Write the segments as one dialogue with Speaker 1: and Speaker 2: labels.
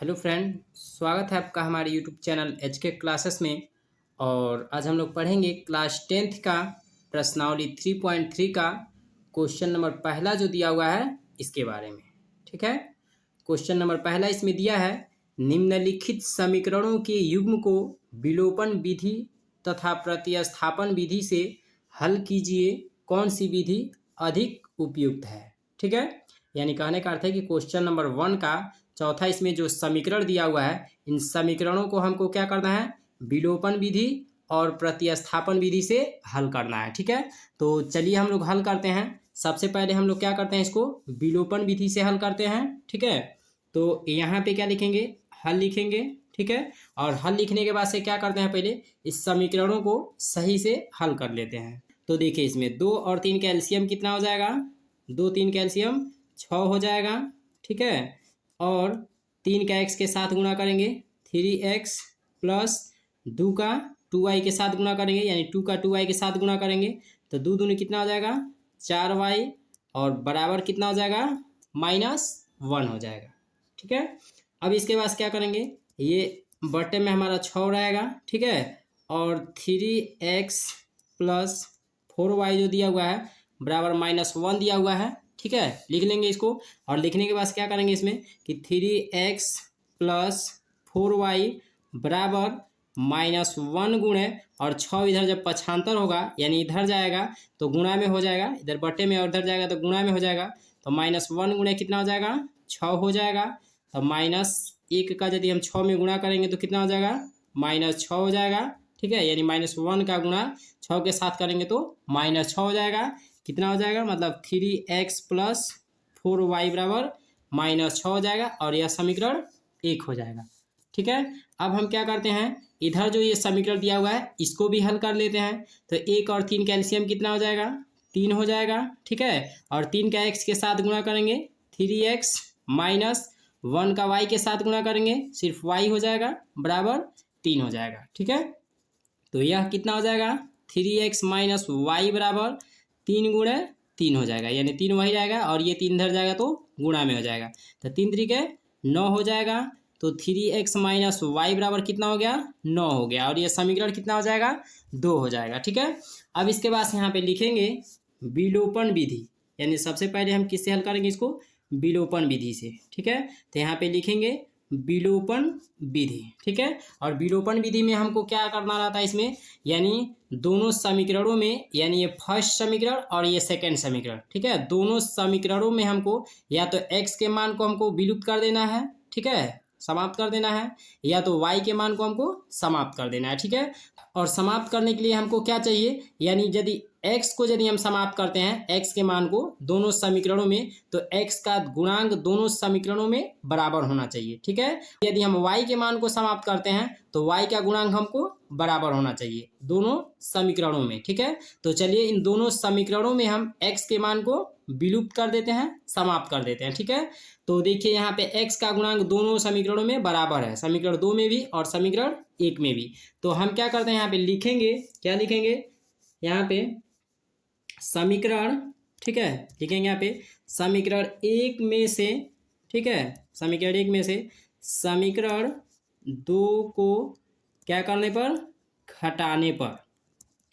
Speaker 1: Hello friend, स्वागत है आपका हमारे यूट्यूब चैनल एचके क्लासेस में। और आज हम लोग पढ़ेंगे क्लास 10th का प्रश्नावली 3.3 का क्वेश्चन नंबर पहला जो दिया हुआ है इसके बारे में। ठीक है, क्वेश्चन नंबर पहला इसमें दिया है, निम्नलिखित समीकरणों के युग्म को विलोपन विधि तथा प्रतिस्थापन विधि से हल कीजिए, कौन सी विधि अधिक उपयुक्त है। ठीक है, यानी कहने का अर्थ है कि क्वेश्चन नंबर 1 का चौथा इसमें जो समीकरण दिया हुआ है, इन समीकरणों को हमको क्या करना है, विलोपन विधि और प्रतिस्थापन विधि से हल करना है। ठीक है, तो चलिए हम लोग हल करते हैं। सबसे पहले हम लोग क्या करते हैं, इसको विलोपन विधि से हल करते हैं। ठीक है, तो यहाँ पे क्या लिखेंगे, हल लिखेंगे। ठीक है, और हल लिखने के बाद से क्या करते हैं, पहले इस समीकरणों को सही से हल कर लेते हैं। तो देखिए, इसमें 2 और 3 का एलसीएम कितना हो जाएगा, 2 3 का एलसीएम 6 हो जाएगा। ठीक है, और 3 का x के साथ गुणा करेंगे 3x प्लस 2 का 2y के साथ गुणा करेंगे, यानी 2 का 2y के साथ गुणा करेंगे तो 2 दूनी कितना हो जाएगा 4y, और बराबर कितना हो जाएगा -1 हो जाएगा। ठीक है, अब इसके बाद क्या करेंगे, ये बटे में हमारा 6 रहेगा। ठीक है, और 3x प्लस 4y जो दिया हुआ है बराबर -1 दिया हुआ है। ठीक है, लिख लेंगे इसको, और लिखने के बाद क्या करेंगे इसमें कि 3x प्लस 4y बराबर -1 गुणे, और 6 इधर जब पक्षांतर होगा यानी इधर जाएगा तो गुणा में हो जाएगा, इधर बटे में और इधर जाएगा तो गुणा में हो जाएगा। तो -1 गुणे कितना हो जाएगा 6 हो जाएगा। तो -1 का यदि हम 6 में गुणा करेंगे तो कितना हो जाएगा -6 हो जाएगा। ठीक है, यानी -1 का गुणा 6 के साथ करेंगे तो -6 हो जाएगा। कितना हो जाएगा, मतलब 3x प्लस 4y बराबर -6 हो जाएगा, और यह समीकरण 1 हो जाएगा। ठीक है, अब हम क्या करते हैं, इधर जो ये समीकरण दिया हुआ है इसको भी हल कर लेते हैं। तो 1 और 3 का एलसीएम कितना हो जाएगा 3 हो जाएगा। ठीक है, और 3 का x के साथ गुणा करेंगे 3x माइनस 1 का y के साथ गुणा करेंगे सिर्फ y हो जाएगा बराबर 3 हो जाएगा। ठीक है, तो यह कितना हो जाएगा 3x माइनस वाई बराबर 3 गुणे 3 हो जाएगा, यानी 3 वही जाएगा और ये 3 इधर जाएगा तो गुणा में हो जाएगा। तो 3 3 9 हो जाएगा। तो 3x माइनस वाई बराबर कितना हो गया 9 हो गया, और ये समीकरण कितना हो जाएगा 2 हो जाएगा। ठीक है, अब इसके बाद यहाँ पे लिखेंगे विलोपन विधि, यानी सबसे पहले हम किससे हल करेंगे इसको, विलोपन विधि से। ठीक है, तो यहाँ पे लिखेंगे विलोपन विधि। ठीक है, और विलोपन विधि में हमको क्या करना रहता है इसमें, यानी दोनों समीकरणों में, यानी ये फर्स्ट समीकरण और ये सेकंड समीकरण, ठीक है, दोनों समीकरणों में हमको या तो x के मान को हमको विलुप्त कर देना है, ठीक है, समाप्त कर देना है, या तो y के मान को हमको समाप्त कर देना है। ठीक है, और समाप्त करने के लिए हमको क्या चाहिए, यानी यदि x को यदि हम समाप्त करते हैं x के मान को दोनों समीकरणों में, तो x का गुणांक दोनों समीकरणों में बराबर होना चाहिए। ठीक है, यदि हम y के मान को समाप्त करते हैं तो y का गुणांक हमको बराबर होना चाहिए दोनों समीकरणों में। ठीक है, तो चलिए इन दोनों समीकरणों में हम x के मान को विलुप्त कर देते हैं, समाप्त कर देते हैं। ठीक है, तो देखिए यहाँ पे x का गुणांक दोनों समीकरणों में बराबर है, समीकरण 2 में भी और समीकरण 1 में भी। तो हम क्या करते हैं, यहाँ पे लिखेंगे, क्या लिखेंगे यहाँ पे समीकरण, ठीक है, लिखेंगे यहाँ पे समीकरण 1 में से, ठीक है, समीकरण 1 में से समीकरण 2 को क्या करने पर, घटाने पर।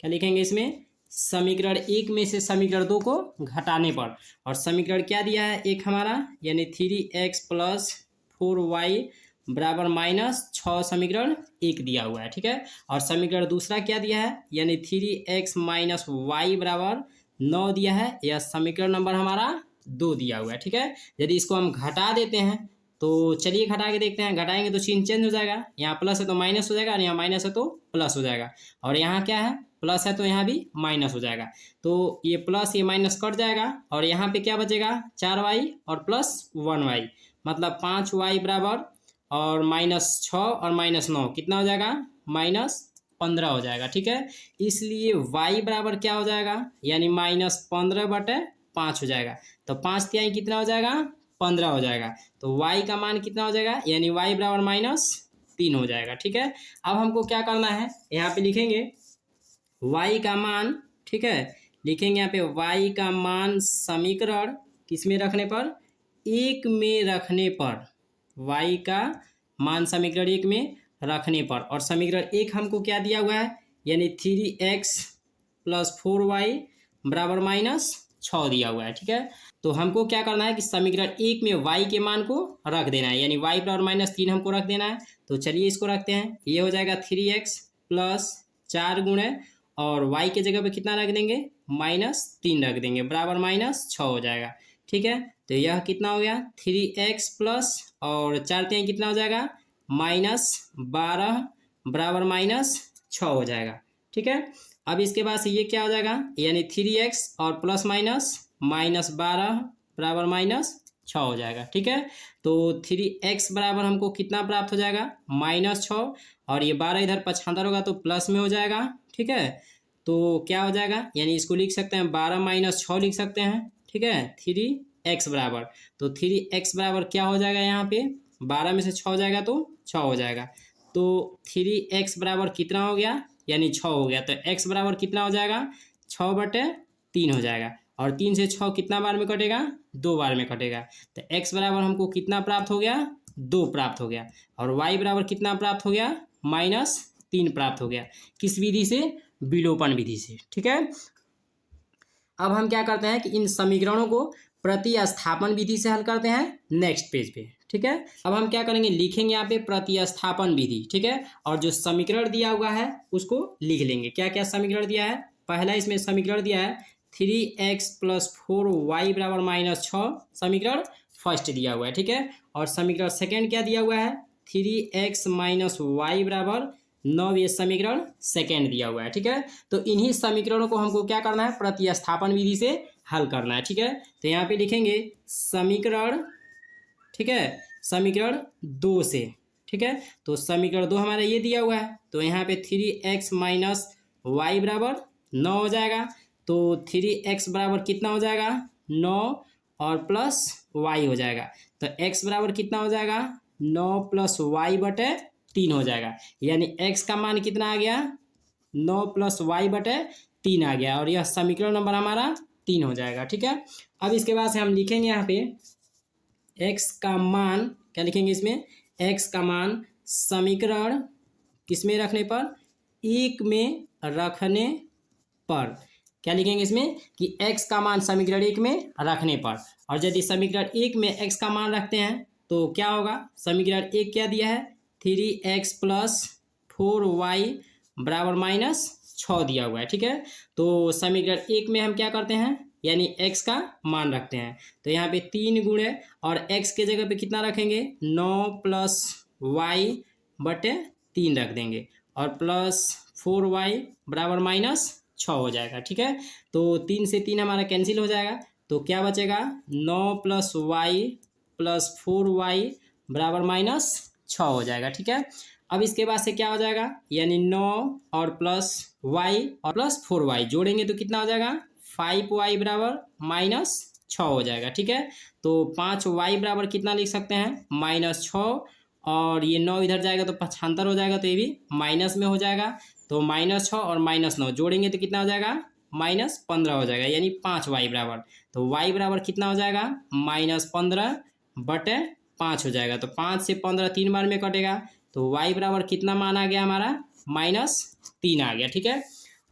Speaker 1: क्या लिखेंगे इसमें, समीकरण 1 में से समीकरण 2 को घटाने पर। और समीकरण क्या दिया है एक हमारा, यानी 3x प्लस 4y बराबर -6 समीकरण 1 दिया हुआ है। ठीक है, और समीकरण दूसरा क्या दिया है, यानी 3x माइनस वाई बराबर 9 दिया है, यह समीकरण नंबर हमारा 2 दिया हुआ है। ठीक है, यदि इसको हम घटा देते हैं तो चलिए घटा के देखते हैं, घटाएंगे तो चिन्ह चेंज हो जाएगा, यहाँ प्लस है तो माइनस हो जाएगा, और यहाँ माइनस है तो प्लस हो जाएगा, और यहाँ क्या है प्लस है तो यहाँ भी माइनस हो जाएगा। तो ये प्लस ये माइनस कट जाएगा, और यहाँ पे क्या बचेगा 4y और प्लस 1y, मतलब 5y बराबर और -6 और -9 कितना हो जाएगा -15 हो जाएगा। ठीक है, इसलिए y बराबर क्या हो जाएगा, यानी -15/5 हो जाएगा। तो 5 तिहाई कितना हो जाएगा 15 हो जाएगा। तो y का मान कितना हो जाएगा, यानी y बराबर -3 हो जाएगा। ठीक है, अब हमको क्या करना है, यहाँ पे लिखेंगे y का मान, ठीक है, लिखेंगे यहाँ पे y का मान समीकरण किस में रखने पर, 1 में रखने पर, y का मान समीकरण 1 में रखने पर। और समीकरण 1 हमको क्या दिया हुआ है, यानी 3x + 4y बराबर -6 दिया हुआ है। ठीक है, तो हमको क्या करना है कि समीकरण 1 में y के मान को रख देना है, यानी y बराबर -3 हमको रख देना है। तो चलिए इसको रखते हैं, ये हो जाएगा 3x + 4 गुणे और y के जगह पे कितना रख देंगे, -3 रख देंगे, बराबर -6 हो जाएगा। ठीक है, तो यह कितना हो गया 3x प्लस और 4 कितना हो जाएगा -12 बराबर -6 हो जाएगा। ठीक है, अब इसके बाद से ये क्या हो जाएगा, यानी 3x और प्लस -12 बराबर -6 हो जाएगा। ठीक है, तो 3x बराबर हमको कितना प्राप्त हो जाएगा, -6 और ये 12 इधर पक्षांतर होगा तो प्लस में हो जाएगा। ठीक है, तो क्या हो जाएगा, यानी इसको लिख सकते हैं 12 - 6 लिख सकते हैं। ठीक है, 3x बराबर, तो 3x बराबर क्या हो जाएगा, यहाँ पे 12 में से 6 हो जाएगा तो 6 हो जाएगा। तो 3x बराबर कितना हो गया, यानी 6 हो गया। तो x बराबर कितना हो जाएगा, 6/3 हो जाएगा। और 3 से 6 कितना बार में कटेगा, 2 बार में कटेगा। तो x बराबर हमको कितना प्राप्त हो गया, 2 प्राप्त हो गया। और y बराबर कितना प्राप्त हो गया, -3 प्राप्त हो गया। किस विधि से, विलोपन विधि से। ठीक है, अब हम क्या करते हैं कि इन समीकरणों को प्रतिस्थापन विधि से हल करते हैं नेक्स्ट पेज पे। ठीक है, अब हम क्या करेंगे, लिखेंगे यहाँ पे प्रतिस्थापन विधि। ठीक है, और जो समीकरण दिया हुआ है उसको लिख लेंगे। क्या क्या समीकरण दिया है, पहला इसमें समीकरण दिया है 3x + 4y बराबर -6, समीकरण फर्स्ट दिया हुआ है। ठीक है, और समीकरण सेकेंड क्या दिया हुआ है, 3x - y बराबर 9, ये समीकरण सेकेंड दिया हुआ है। ठीक है, तो इन्हीं समीकरणों को हमको क्या करना है, प्रतिस्थापन विधि से हल करना है। ठीक है, तो यहाँ पे लिखेंगे समीकरण, ठीक है, समीकरण 2 से। ठीक है, तो समीकरण 2 हमारा ये दिया हुआ है, तो यहाँ पे 3x - y बराबर 9 हो जाएगा। तो 3x बराबर कितना हो जाएगा, 9 और प्लस y हो जाएगा। तो x बराबर कितना हो जाएगा, 9 + y/3 हो जाएगा। यानी x का मान कितना आ गया, 9 + y/3 आ गया। और यह समीकरण नंबर हमारा 3 हो जाएगा। ठीक है, अब इसके बाद से हम लिखेंगे यहाँ पे x का मान, क्या लिखेंगे इसमें, x का मान समीकरण किस में रखने पर, 1 में रखने पर। क्या लिखेंगे इसमें कि x का मान समीकरण 1 में रखने पर। और यदि समीकरण 1 में x का मान रखते हैं तो क्या होगा, समीकरण 1 क्या दिया है, 3x + 4y बराबर -6 दिया हुआ है। ठीक है, तो समीकरण 1 में हम क्या करते हैं, यानी x का मान रखते हैं। तो यहाँ पे 3 गुणे और x के जगह पे कितना रखेंगे, 9 + y/3 रख देंगे और प्लस 4y बराबर -6 हो जाएगा। ठीक है, तो 3 से 3 हमारा कैंसिल हो जाएगा, तो क्या बचेगा, 9 + y + 4y बराबर -6 हो जाएगा। ठीक है, अब इसके बाद से क्या हो जाएगा, यानी 9 और प्लस y और प्लस 4y जोड़ेंगे तो कितना हो जाएगा, 5y बराबर -6 हो जाएगा। ठीक है, तो 5y बराबर कितना लिख सकते हैं, -6 और ये 9 इधर जाएगा तो पक्षांतर हो जाएगा, तो ये भी माइनस में हो जाएगा। तो -6 और -9 जोड़ेंगे तो कितना हो जाएगा, -15 हो जाएगा, यानी 5y बराबर। तो y बराबर कितना हो जाएगा, -15/5 हो जाएगा। तो 5 से 15 3 बार में कटेगा, तो y बराबर कितना मान आ गया हमारा, -3 आ गया। ठीक है,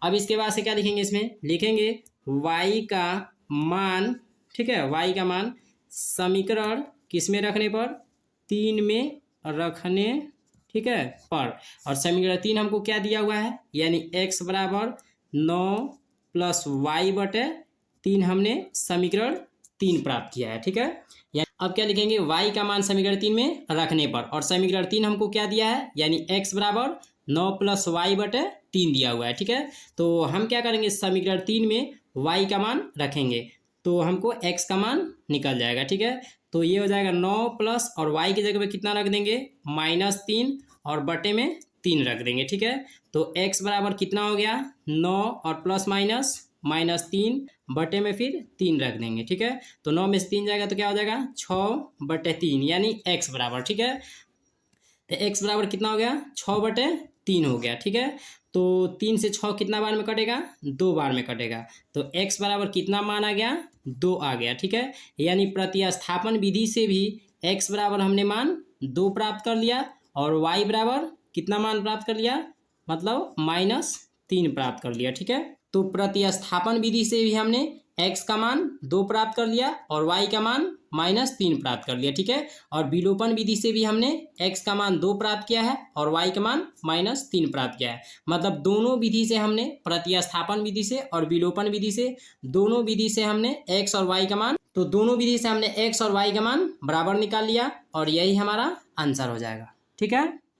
Speaker 1: अब इसके बाद से क्या लिखेंगे, इसमें लिखेंगे y का मान। ठीक है, y का मान समीकरण किस में रखने पर, 3 में रखने, ठीक है, पर। और समीकरण 3 हमको क्या दिया हुआ है, यानी x बराबर 9 + y/3 हमने समीकरण 3 प्राप्त किया है। ठीक है, अब क्या लिखेंगे, y का मान समीकरण 3 में रखने पर। और समीकरण 3 हमको क्या दिया है, यानी x बराबर 9 + y/3 दिया हुआ है। ठीक है, तो हम क्या करेंगे, समीकरण 3 में y का मान रखेंगे तो हमको x का मान निकल जाएगा। ठीक है, तो ये हो जाएगा 9 प्लस और y की जगह पे कितना रख देंगे, -3 और बटे में 3 रख देंगे। ठीक है, तो x बराबर कितना हो गया, 9 और प्लस माइनस -3 बटे में फिर 3 रख देंगे। ठीक है, तो 9 में से 3 जाएगा तो क्या हो जाएगा, 6/3 यानी x बराबर। ठीक है, तो x बराबर कितना हो गया, 6/3 हो गया। ठीक है, तो 3 से 6 कितना बार में कटेगा, 2 बार में कटेगा। तो x बराबर कितना मान आ गया, 2 आ गया। ठीक है, यानी प्रतिस्थापन विधि से भी x बराबर हमने मान 2 प्राप्त कर लिया और y बराबर कितना मान प्राप्त कर लिया, मतलब -3 प्राप्त कर लिया। ठीक है, तो प्रतिस्थापन विधि से भी हमने x का मान 2 प्राप्त कर लिया और y का मान -3 प्राप्त कर लिया। ठीक है, और विलोपन विधि से भी हमने x का मान 2 प्राप्त किया है और y का मान -3 प्राप्त किया है। मतलब दोनों विधि से हमने, प्रतिस्थापन विधि से और विलोपन विधि से, दोनों विधि से हमने x और y का मान, तो दोनों विधि से हमने x और y का मान बराबर निकाल लिया और यही हमारा आंसर हो जाएगा। ठीक है।